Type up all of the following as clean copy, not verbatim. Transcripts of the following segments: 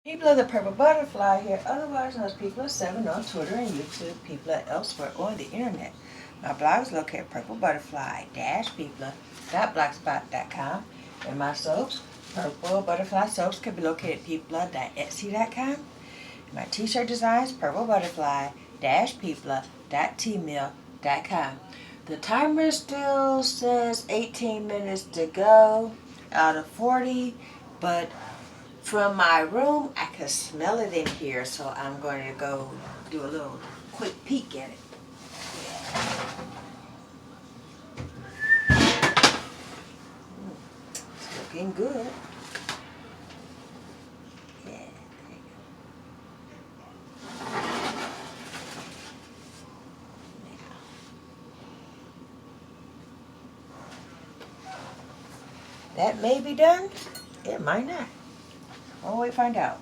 People of the Purple Butterfly here, otherwise known as People of 7 on Twitter and YouTube, people are elsewhere on the internet. My blog is located at purplebutterfly-people.blogspot.com, and my soaps, Purple Butterfly Soaps, can be located at peopla.etsy.com. My t-shirt designs, purplebutterfly-peopla.tmail.com. The timer still says 18 minutes to go out of 40, but from my room, I can smell it in here, so I'm going to go do a little quick peek at it. It's looking good. Yeah, there you go. That may be done. It might not. We'll wait to find out.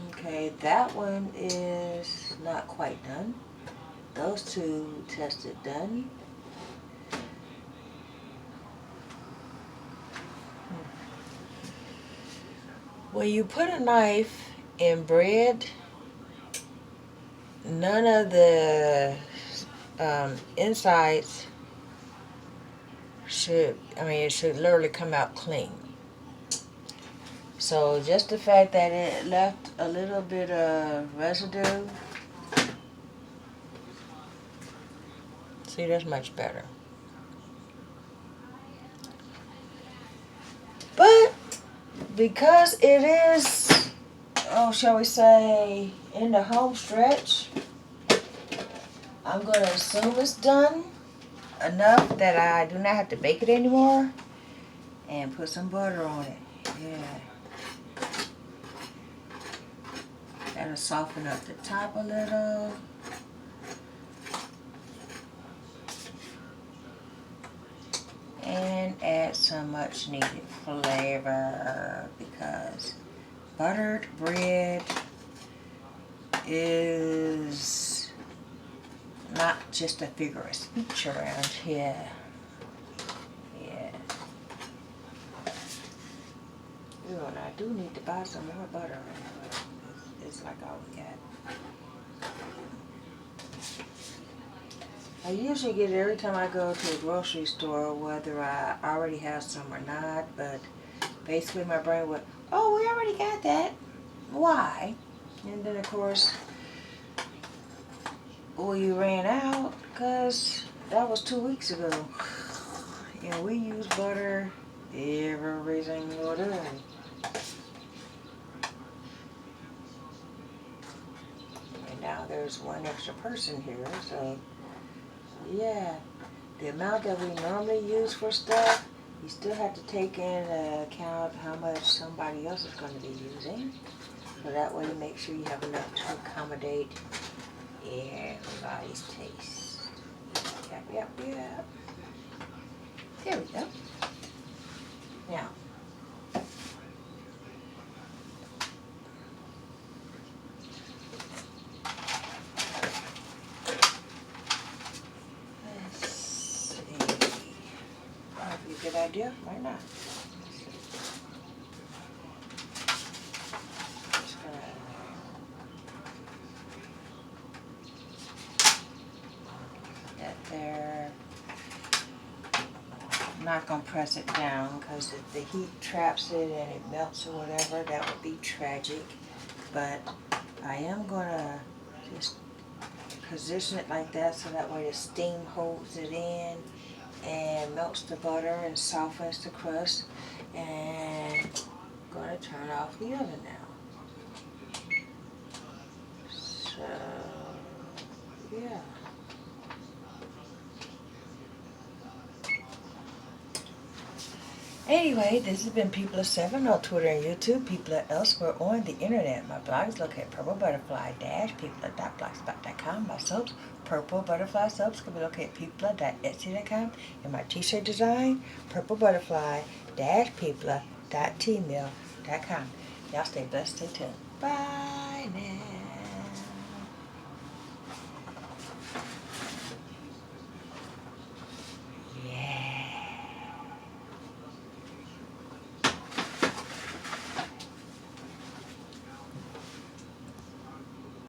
Okay, that one is not quite done. Those two tested done. When you put a knife in bread, none of the insides it should literally come out clean. So just the fact that it left a little bit of residue, see, that's much better. But because it is, shall we say, in the home stretch, I'm going to assume it's done enough that I do not have to bake it anymore, and put some butter on it. Yeah. That'll soften up the top a little. And add some much needed flavor, because buttered bread is not just a figure of speech around here. Yeah. Ooh, and I do need to buy some more butter. It's like all we got. I usually get it every time I go to a grocery store, whether I already have some or not, but basically my brain went, oh, we already got that. Why? And then, of course, we ran out, because that was 2 weeks ago. And we use butter every single day. And now there's one extra person here, so yeah. The amount that we normally use for stuff, you still have to take into account how much somebody else is going to be using. So that way you make sure you have enough to accommodate everybody's taste. Yep. There we go. Now, let's see. Might be a good idea, might not. Just gonna that there. I'm not going to press it down, because if the heat traps it and it melts or whatever, that would be tragic. But I am going to just position it like that, so that way the steam holds it in and melts the butter and softens the crust. And I'm going to turn off the oven now. So, yeah. Anyway, this has been People of 7 on Twitter and YouTube, people are elsewhere on the internet. My blog is located at purplebutterfly-people.blogspot.com. My soaps, Purple Butterfly Soaps, can be located at peopla.etsy.com. And my t-shirt design, purplebutterfly-peopla.tmail.com. Y'all stay blessed, stay tuned. Bye now.